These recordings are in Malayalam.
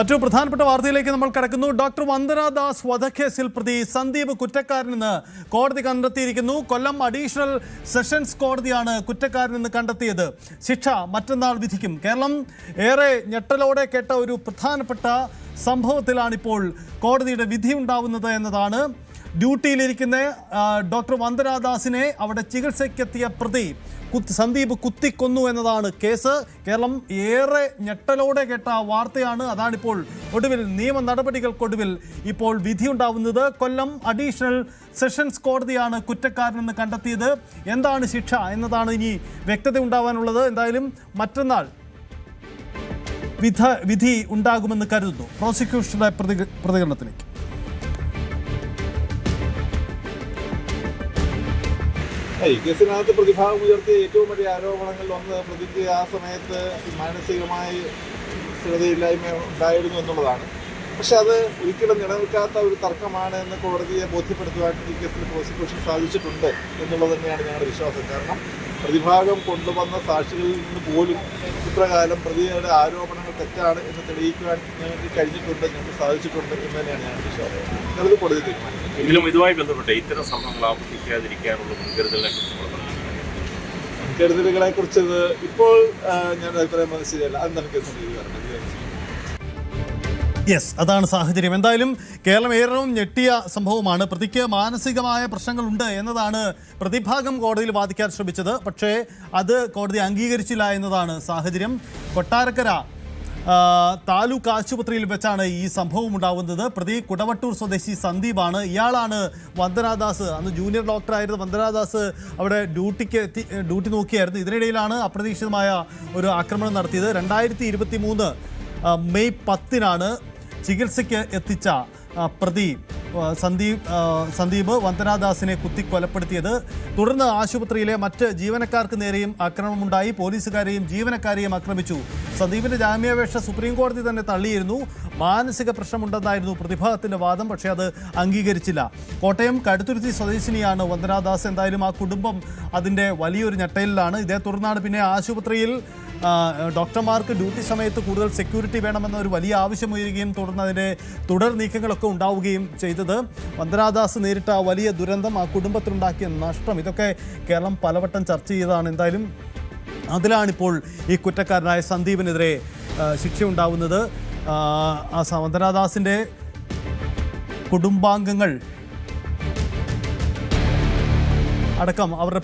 മറ്റൊരു പ്രധാനപ്പെട്ട വാർത്തയിലേക്ക് നമ്മൾ കടക്കുന്നു. ഡോക്ടർ വന്ദന ദാസ് വധക്കേസിൽ പ്രതി സന്ദീപ് കുറ്റക്കാരനെന്ന് കോടതി കണ്ടെത്തിയിരിക്കുന്നു. കൊല്ലം അഡീഷണൽ സെഷൻസ് കോടതിയാണ് കുറ്റക്കാരനെന്ന് കണ്ടെത്തിയത്. ശിക്ഷ മറ്റന്നാൾ വിധിക്കും. കേരളം ഏറെ ഞെട്ടലോടെ കേട്ട ഒരു പ്രധാനപ്പെട്ട സംഭവത്തിലാണിപ്പോൾ കോടതിയുടെ വിധി ഉണ്ടാവുന്നത് എന്നതാണ്. ഡ്യൂട്ടിയിലിരിക്കുന്ന ഡോക്ടർ വന്ദന ദാസിനെ അവിടെ ചികിത്സയ്ക്കെത്തിയ പ്രതി സന്ദീപ് കുത്തിക്കൊന്നു എന്നതാണ് കേസ്. കേരളം ഏറെ ഞെട്ടലോടെ കേട്ട വാർത്തയാണ്. അതാണിപ്പോൾ ഒടുവിൽ നിയമ നടപടികൾക്കൊടുവിൽ ഇപ്പോൾ വിധിയുണ്ടാവുന്നത്. കൊല്ലം അഡീഷണൽ സെഷൻസ് കോടതിയാണ് കുറ്റക്കാരനെന്ന് കണ്ടെത്തിയത്. എന്താണ് ശിക്ഷ എന്നതാണ് ഇനി വ്യക്തത ഉണ്ടാവാനുള്ളത്. എന്തായാലും മറ്റന്നാൾ വിധി ഉണ്ടാകുമെന്ന് കരുതുന്നു. പ്രോസിക്യൂഷന്റെ പ്രതികരണത്തിലേക്ക്. ഈ കേസിനകത്ത് പ്രതിഭാഗം ഉയർത്തിയ ഏറ്റവും വലിയ ആരോപണങ്ങളിൽ ഒന്ന് പ്രതിക്ക് ആ സമയത്ത് മാനസികമായി സ്ഥിരതയില്ലായ്മ ഉണ്ടായിരുന്നു എന്നുള്ളതാണ്. പക്ഷെ അത് ഒരിക്കലും നിലനിൽക്കാത്ത ഒരു തർക്കമാണ് എന്ന് കോടതിയെ ബോധ്യപ്പെടുത്തുവാൻ ഈ കേസിൽ പ്രോസിക്യൂഷൻ സാധിച്ചിട്ടുണ്ട് എന്നുള്ളത് തന്നെയാണ് ഞങ്ങളുടെ വിശ്വാസം. കാരണം പ്രതിഭാഗം കൊണ്ടുവന്ന സാക്ഷികളിൽ നിന്ന് പോലും ഇപ്രകാരം പ്രതിയുടെ ആരോപണങ്ങൾ തെറ്റാണ് എന്ന് തെളിയിക്കുവാൻ ഞങ്ങൾക്ക് കഴിഞ്ഞിട്ടുണ്ട്, ഞങ്ങൾക്ക് സാധിച്ചിട്ടുണ്ട് എന്ന് തന്നെയാണ് ഞങ്ങളുടെ വിശ്വാസം. ഞങ്ങളത് കോടതി തീരുമാനിക്കും. എങ്കിലും ഇതുമായി ബന്ധപ്പെട്ട് ഇത്തരം സംഭവങ്ങൾ ആവർത്തിക്കാതിരിക്കാനുള്ള മുൻകരുതലുകളെ കുറിച്ച് ഇപ്പോൾ ഞാൻ അഭിപ്രായം പറഞ്ഞത് ശരിയല്ല. അത് നമുക്ക് യെസ്, അതാണ് സാഹചര്യം. എന്തായാലും കേരളം ഏറെയും ഞെട്ടിയ സംഭവമാണ്. പ്രതിക്ക് മാനസികമായ പ്രശ്നങ്ങളുണ്ട് എന്നതാണ് പ്രതിഭാഗം കോടതിയിൽ വാദിക്കാൻ ശ്രമിച്ചത്. പക്ഷേ അത് കോടതി അംഗീകരിച്ചില്ല എന്നതാണ് സാഹചര്യം. കൊട്ടാരക്കര താലൂക്ക് ആശുപത്രിയിൽ വെച്ചാണ് ഈ സംഭവം ഉണ്ടാവുന്നത്. പ്രതി കുടവട്ടൂർ സ്വദേശി സന്ദീപാണ്. ഇയാളാണ് വന്ദനാദാസ്, അന്ന് ജൂനിയർ ഡോക്ടറായിരുന്ന വന്ദനാദാസ് അവിടെ ഡ്യൂട്ടി നോക്കിയായിരുന്നു. ഇതിനിടയിലാണ് അപ്രതീക്ഷിതമായ ഒരു ആക്രമണം നടത്തിയത്. 2023 മെയ് 10 ചികിത്സയ്ക്ക് എത്തിച്ച പ്രതി സന്ദീപ് വന്ദനാദാസിനെ കുത്തിക്കൊലപ്പെടുത്തിയത്. തുടർന്ന് ആശുപത്രിയിലെ മറ്റ് ജീവനക്കാർക്ക് നേരെയും ആക്രമണമുണ്ടായി. പോലീസുകാരെയും ജീവനക്കാരെയും ആക്രമിച്ചു. സന്ദീപിന്റെ ജാമ്യാപേക്ഷ സുപ്രീം കോടതി തന്നെ തള്ളിയിരുന്നു. മാനസിക പ്രശ്നമുണ്ടെന്നായിരുന്നു പ്രതിഭാഗത്തിന്റെ വാദം. പക്ഷേ അത് അംഗീകരിച്ചില്ല. കോട്ടയം കടുത്തുരുത്തി സ്വദേശിനിയാണ് വന്ദനാദാസ്. എന്തായാലും ആ കുടുംബം അതിൻ്റെ വലിയൊരു ഞെട്ടലിലാണ്. ഇതേ തുടർന്നാണ് പിന്നെ ആശുപത്രിയിൽ ഡോക്ടർമാർക്ക് ഡ്യൂട്ടി സമയത്ത് കൂടുതൽ സെക്യൂരിറ്റി വേണമെന്ന ഒരു വലിയ ആവശ്യം ഉയരുകയും തുടർന്ന് അതിൻ്റെ തുടർ നീക്കങ്ങളൊക്കെ ഉണ്ടാവുകയും ചെയ്തത്. വന്ദനാദാസ് നേരിട്ട വലിയ ദുരന്തം, ആ കുടുംബത്തിനുണ്ടാക്കിയ നഷ്ടം, ഇതൊക്കെ കേരളം പലവട്ടം ചർച്ച ചെയ്തതാണ്. എന്തായാലും അതിലാണിപ്പോൾ ഈ കുറ്റക്കാരനായ സന്ദീപിനെതിരെ ശിക്ഷയുണ്ടാവുന്നത്. വന്ദനാദാസിൻ്റെ കുടുംബാംഗങ്ങൾ അടക്കം അവരുടെ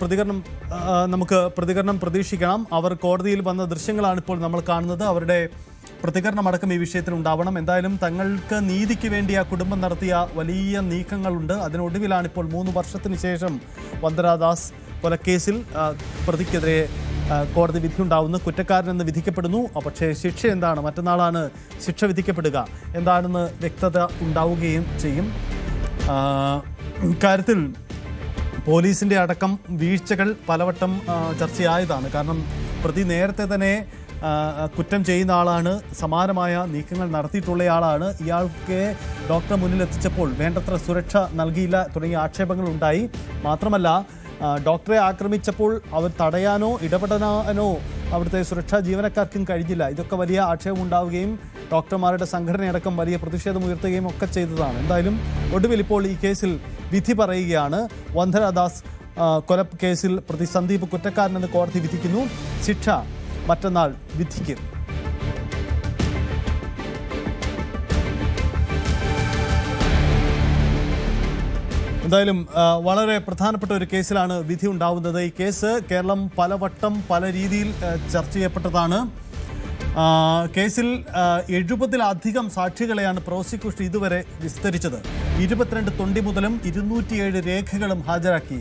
പ്രതികരണം പ്രതീക്ഷിക്കണം. അവർ കോടതിയിൽ വന്ന ദൃശ്യങ്ങളാണ് ഇപ്പോൾ നമ്മൾ കാണുന്നത്. അവരുടെ പ്രതികരണം അടക്കം ഈ വിഷയത്തിൽ ഉണ്ടാവണം. എന്തായാലും തങ്ങൾക്ക് നീതിക്ക് വേണ്ടി ആ കുടുംബം നടത്തിയ വലിയ നീക്കങ്ങളുണ്ട്. അതിനൊടുവിലാണ് ഇപ്പോൾ 3 വർഷത്തിന് ശേഷം വന്ദനാദാസ് കൊലക്കേസിൽ പ്രതിക്കെതിരെ കോടതി വിധിയുണ്ടാവുന്നു. കുറ്റക്കാരനെന്ന് വിധിക്കപ്പെടുന്നു. പക്ഷേ ശിക്ഷ എന്താണ്, മറ്റന്നാളാണ് ശിക്ഷ വിധിക്കപ്പെടുക, എന്താണെന്ന് വ്യക്തത ഉണ്ടാവുകയും ചെയ്യും. ഇക്കാര്യത്തിൽ പോലീസിൻ്റെ അടക്കം വീഴ്ചകൾ പലവട്ടം ചർച്ചയായതാണ്. കാരണം പ്രതി നേരത്തെ തന്നെ കുറ്റം ചെയ്യുന്ന ആളാണ്, സമാനമായ നീക്കങ്ങൾ നടത്തിയിട്ടുള്ളയാളാണ്. ഇയാൾക്ക് ഡോക്ടറെ മുന്നിലെത്തിച്ചപ്പോൾ വേണ്ടത്ര സുരക്ഷ നൽകിയില്ല തുടങ്ങിയ ആക്ഷേപങ്ങൾ ഉണ്ടായി. മാത്രമല്ല ഡോക്ടറെ ആക്രമിച്ചപ്പോൾ അവർ തടയാനോ ഇടപെടാനോ അവിടുത്തെ സുരക്ഷാ ജീവനക്കാർക്കും കഴിഞ്ഞില്ല. ഇതൊക്കെ വലിയ ആക്ഷേപം ഉണ്ടാവുകയും ഡോക്ടർമാരുടെ സംഘടനയടക്കം വലിയ പ്രതിഷേധം ഉയർത്തുകയും ഒക്കെ ചെയ്തതാണ്. എന്തായാലും ഒടുവിൽ ഇപ്പോൾ ഈ കേസിൽ വിധി പറയുകയാണ്. വന്ദനാദാസ് കൊലക്കേസിൽ പ്രതി സന്ദീപ് കുറ്റക്കാരനെന്ന് കോടതി വിധിക്കുന്നു. ശിക്ഷ മറ്റന്നാൾ വിധിക്കും. എന്തായാലും വളരെ പ്രധാനപ്പെട്ട ഒരു കേസിലാണ് വിധി ഉണ്ടാവുന്നത്. ഈ കേസ് കേരളം പലവട്ടം പല രീതിയിൽ ചർച്ച ചെയ്യപ്പെട്ടതാണ്. കേസിൽ 70-ലധികം സാക്ഷികളെയാണ് പ്രോസിക്യൂഷൻ ഇതുവരെ വിസ്തരിച്ചത്. 22 തൊണ്ടി മുതലും 207 രേഖകളും ഹാജരാക്കി.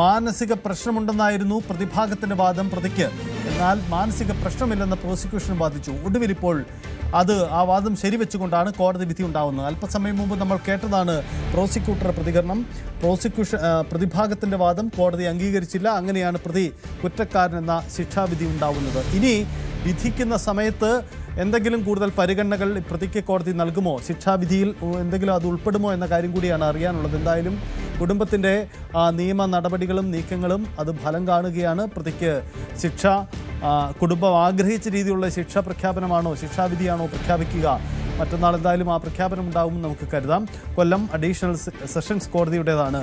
മാനസിക പ്രശ്നമുണ്ടെന്നായിരുന്നു പ്രതിഭാഗത്തിന്റെ വാദം പ്രതിക്ക്. എന്നാൽ മാനസിക പ്രശ്നമില്ലെന്ന് പ്രോസിക്യൂഷൻ വാദിച്ചു. ഒടുവിൽ ഇപ്പോൾ ആ വാദം ശരിവെച്ചുകൊണ്ടാണ് കോടതി വിധി ഉണ്ടാവുന്നത്. അല്പസമയം മുമ്പ് നമ്മൾ കേട്ടതാണ് പ്രോസിക്യൂട്ടറുടെ പ്രതികരണം. പ്രതിഭാഗത്തിന്റെ വാദം കോടതി അംഗീകരിച്ചില്ല. അങ്ങനെയാണ് പ്രതി കുറ്റക്കാരനെന്ന ശിക്ഷാവിധി ഉണ്ടാവുന്നത്. ഇനി വിധിക്കുന്ന സമയത്ത് എന്തെങ്കിലും കൂടുതൽ പരിഗണനകൾ പ്രതിക്ക് കോടതി നൽകുമോ, ശിക്ഷാവിധിയിൽ എന്തെങ്കിലും അത് ഉൾപ്പെടുമോ എന്ന കാര്യം കൂടിയാണ് അറിയാനുള്ളത്. എന്തായാലും കുടുംബത്തിൻ്റെ നിയമ നടപടികളും നീക്കങ്ങളും അത് ഫലം കാണുകയാണ്. പ്രതിക്ക് ശിക്ഷ കുടുംബം ആഗ്രഹിച്ച രീതിയിലുള്ള ശിക്ഷാ പ്രഖ്യാപനമാണോ, ശിക്ഷാവിധിയാണോ പ്രഖ്യാപിക്കുക മറ്റന്നാൾ എന്തായാലും ആ പ്രഖ്യാപനം ഉണ്ടാകുമെന്ന് നമുക്ക് കരുതാം. കൊല്ലം അഡീഷണൽ സെഷൻസ് കോടതിയുടേതാണ്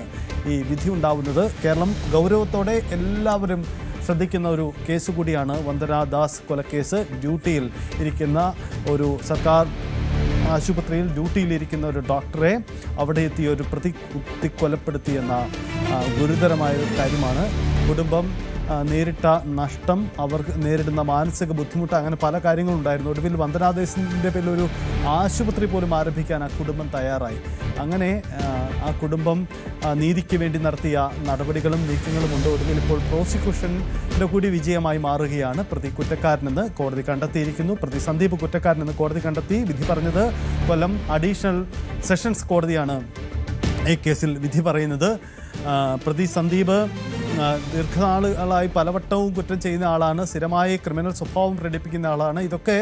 ഈ വിധി ഉണ്ടാവുന്നത്. കേരളം ഗൗരവത്തോടെ എല്ലാവരും ശ്രദ്ധിക്കുന്ന ഒരു കേസ് കൂടിയാണ് വന്ദന ദാസ് കൊലക്കേസ്. ഡ്യൂട്ടിയിൽ ഇരിക്കുന്ന ഒരു സർക്കാർ ആശുപത്രിയിൽ ഡ്യൂട്ടിയിലിരിക്കുന്ന ഒരു ഡോക്ടറെ അവിടെ എത്തിയ ഒരു പ്രതി കുത്തിക്കൊലപ്പെടുത്തിയെന്ന ഗുരുതരമായ ഒരു കാര്യമാണ്. കുടുംബം നേരിട്ട നഷ്ടം, അവർ നേരിടുന്ന മാനസിക ബുദ്ധിമുട്ട്, അങ്ങനെ പല കാര്യങ്ങളുണ്ടായിരുന്നു. ഒടുവിൽ വന്ദനാദേശിൻ്റെ പേരിൽ ഒരു ആശുപത്രി പോലും ആരംഭിക്കാൻ ആ കുടുംബം തയ്യാറായി. അങ്ങനെ ആ കുടുംബം നീതിക്ക് വേണ്ടി നടത്തിയ നടപടികളും നീക്കങ്ങളും ഉണ്ട്. ഒടുവിൽ ഇപ്പോൾ പ്രോസിക്യൂഷൻ്റെ കൂടി വിജയമായി മാറുകയാണ്. പ്രതി കുറ്റക്കാരനെന്ന് കോടതി കണ്ടെത്തിയിരിക്കുന്നു. പ്രതി സന്ദീപ് കുറ്റക്കാരനെന്ന് കോടതി കണ്ടെത്തി. വിധി പറഞ്ഞത് കൊല്ലം അഡീഷണൽ സെഷൻസ് കോടതിയാണ് ഈ കേസിൽ വിധി പറയുന്നത്. പ്രതി സന്ദീപ് ദീർഘനാളുകളായി പലവട്ടവും കുറ്റം ചെയ്യുന്ന ആളാണ്. സ്ഥിരമായി ക്രിമിനൽ സ്വഭാവം പ്രകടിപ്പിക്കുന്ന ആളാണ്. ഇതൊക്കെ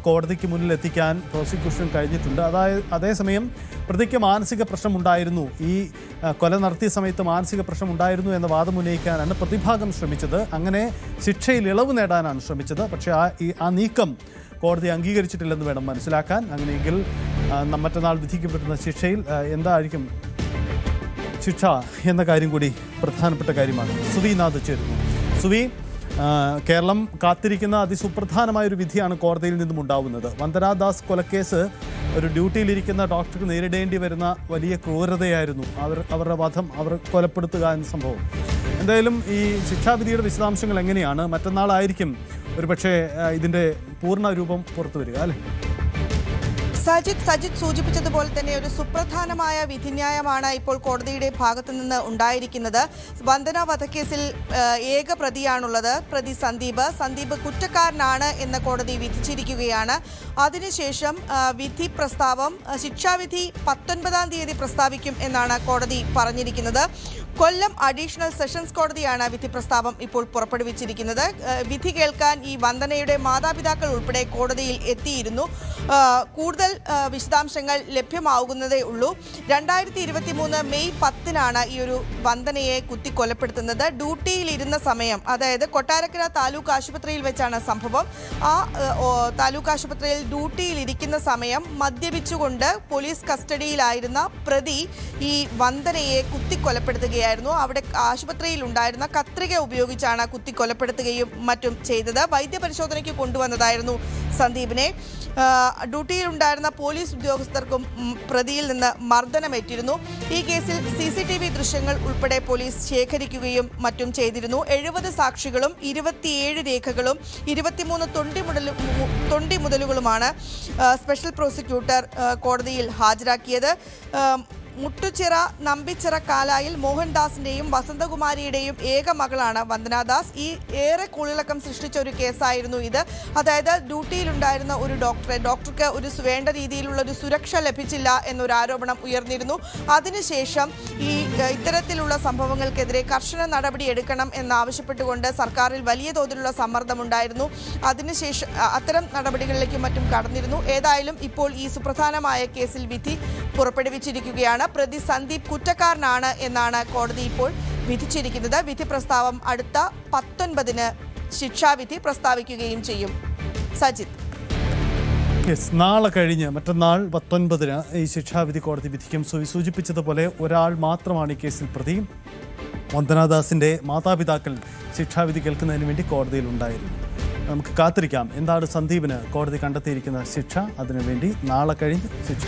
കോടതിക്ക് മുന്നിൽ എത്തിക്കാൻ പ്രോസിക്യൂഷൻ കഴിഞ്ഞിട്ടുണ്ട്. അതേസമയം പ്രതിക്ക് മാനസിക പ്രശ്നമുണ്ടായിരുന്നു, ഈ കൊല നടത്തിയ സമയത്ത് മാനസിക പ്രശ്നമുണ്ടായിരുന്നു എന്ന വാദം ഉന്നയിക്കാനാണ് പ്രതിഭാഗം ശ്രമിച്ചത്. അങ്ങനെ ശിക്ഷയിൽ ഇളവ് നേടാനാണ് ശ്രമിച്ചത്. പക്ഷേ ആ നീക്കം കോടതി അംഗീകരിച്ചിട്ടില്ലെന്ന് വേണം മനസ്സിലാക്കാൻ. അങ്ങനെയെങ്കിൽ മറ്റന്നാൾ വിധിക്കപ്പെടുന്ന ശിക്ഷയിൽ എന്തായിരിക്കും ശിക്ഷ എന്ന കാര്യം കൂടി പ്രധാനപ്പെട്ട കാര്യമാണ്. സുവിനാഥ് ചേരുന്നു. സുവി, കേരളം കാത്തിരിക്കുന്ന അതിസുപ്രധാനമായൊരു വിധിയാണ് കോടതിയിൽ നിന്നും ഉണ്ടാവുന്നത്. വന്ദന ദാസ് കൊലക്കേസ് ഒരു ഡ്യൂട്ടിയിലിരിക്കുന്ന ഡോക്ടർക്ക് നേരിടേണ്ടി വരുന്ന വലിയ ക്രൂരതയായിരുന്നു. അവരുടെ വധം, അവർ കൊലപ്പെടുത്തുക എന്ന സംഭവം. എന്തായാലും ഈ ശിക്ഷാവിധിയുടെ വിശദാംശങ്ങൾ എങ്ങനെയാണ്? മറ്റന്നാളായിരിക്കും ഒരുപക്ഷെ ഇതിൻ്റെ പൂർണ്ണ രൂപം പുറത്തു വരിക, അല്ലേ? സജിത് സൂചിപ്പിച്ചതുപോലെ തന്നെ ഒരു സുപ്രധാനമായ വിധിന്യായമാണ് ഇപ്പോൾ കോടതിയുടെ ഭാഗത്തു നിന്ന് ഉണ്ടായിരിക്കുന്നത്. വന്ദന വധക്കേസിൽ ഏക പ്രതിയാണുള്ളത്, പ്രതി സന്ദീപ് കുറ്റക്കാരനാണ് എന്ന് കോടതി വിധിച്ചിരിക്കുകയാണ്. അതിനുശേഷം വിധി പ്രസ്താവം, ശിക്ഷാവിധി 19-ാം തീയതി പ്രസ്താവിക്കും എന്നാണ് കോടതി പറഞ്ഞിരിക്കുന്നത്. കൊല്ലം അഡീഷണൽ സെഷൻസ് കോടതിയാണ് വിധി പ്രസ്താവം ഇപ്പോൾ പുറപ്പെടുവിച്ചിരിക്കുന്നത്. വിധി കേൾക്കാൻ ഈ വന്ദനയുടെ മാതാപിതാക്കൾ ഉൾപ്പെടെ കോടതിയിൽ എത്തിയിരുന്നു. കൂടുതൽ വിശദാംശങ്ങൾ ലഭ്യമാകുന്നതേ ഉള്ളൂ. 2023 മെയ് 10-നാണ് ഈ ഒരു വന്ദനയെ കുത്തിക്കൊലപ്പെടുത്തുന്നത്. ഡ്യൂട്ടിയിലിരുന്ന സമയം, അതായത് കൊട്ടാരക്കര താലൂക്ക് ആശുപത്രിയിൽ വെച്ചാണ് സംഭവം. ആ താലൂക്ക് ആശുപത്രിയിൽ ഡ്യൂട്ടിയിലിരിക്കുന്ന സമയം മദ്യപിച്ചുകൊണ്ട് പോലീസ് കസ്റ്റഡിയിലായിരുന്ന പ്രതി ഈ വന്ദനയെ കുത്തിക്കൊലപ്പെടുത്തുകയായിരുന്നു. അവിടെ ആശുപത്രിയിൽ ഉണ്ടായിരുന്ന കത്രിക ഉപയോഗിച്ചാണ് കുത്തിക്കൊലപ്പെടുത്തുകയും മറ്റും ചെയ്തത്. വൈദ്യപരിശോധനയ്ക്ക് കൊണ്ടുവന്നതായിരുന്നു സന്ദീപിനെ. ഡ്യൂട്ടിയിലുണ്ടായിരുന്ന പോലീസ് ഉദ്യോഗസ്ഥർക്കും പ്രതിയിൽ നിന്ന് മർദ്ദനമേറ്റിരുന്നു. ഈ കേസിൽ CCTV ദൃശ്യങ്ങൾ ഉൾപ്പെടെ പോലീസ് ശേഖരിക്കുകയും മറ്റും ചെയ്തിരുന്നു. 70 സാക്ഷികളും 27 രേഖകളും 23 തൊണ്ടിമുതലുകളുമാണ് സ്പെഷ്യൽ പ്രോസിക്യൂട്ടർ കോടതിയിൽ ഹാജരാക്കിയത്. മുട്ടുച്ചിറ നമ്പിച്ചിറ കാലായിൽ മോഹൻദാസിന്റെയും വസന്തകുമാരിയുടെയും ഏക മകളാണ് വന്ദനാദാസ്. ഈ ഏറെ കൂളിളക്കം സൃഷ്ടിച്ച ഒരു കേസായിരുന്നു ഇത്. അതായത് ഡ്യൂട്ടിയിലുണ്ടായിരുന്ന ഒരു ഡോക്ടർക്ക് ഒരു വേണ്ട രീതിയിലുള്ള ഒരു സുരക്ഷ ലഭിച്ചില്ല എന്നൊരു ആരോപണം ഉയർന്നിരുന്നു. അതിനുശേഷം ഇത്തരത്തിലുള്ള സംഭവങ്ങൾക്കെതിരെ കർശന നടപടി എടുക്കണം എന്നാവശ്യപ്പെട്ടുകൊണ്ട് സർക്കാരിൽ വലിയ തോതിലുള്ള സമ്മർദ്ദമുണ്ടായിരുന്നു. അതിനുശേഷം അത്തരം നടപടികളിലേക്കും മറ്റും കടന്നിരുന്നു. ഏതായാലും ഇപ്പോൾ ഈ സുപ്രധാനമായ കേസിൽ വിധി പുറപ്പെടുവിച്ചിരിക്കുകയാണ്. പ്രതി സന്ദീപ് കുറ്റക്കാരനാണ് എന്നാണ് കോടതി ഇപ്പോൾ വിധിച്ചിരിക്കുന്നത്. വിധി പ്രസ്താവം അടുത്ത 19-ന് ശിക്ഷാവിധി പ്രസ്താവിക്കുകയും ചെയ്യും. സജിത്, നാളെ കഴിഞ്ഞ് മറ്റന്നാൾ 19-ന് ഈ ശിക്ഷാവിധി കോടതി വിധിക്കും. സൂചിപ്പിച്ചതുപോലെ ഒരാൾ മാത്രമാണ് ഈ കേസിൽ പ്രതി. വന്ദനാദാസിന്റെ മാതാപിതാക്കൾ ശിക്ഷാവിധി കേൾക്കുന്നതിന് വേണ്ടി കോടതിയിൽ ഉണ്ടായിരുന്നു. നമുക്ക് കാത്തിരിക്കാം എന്താണ് സന്ദീപിന് കോടതി കണ്ടെത്തിയിരിക്കുന്ന ശിക്ഷ. അതിനുവേണ്ടി നാളെ കഴിഞ്ഞ് ശിക്ഷ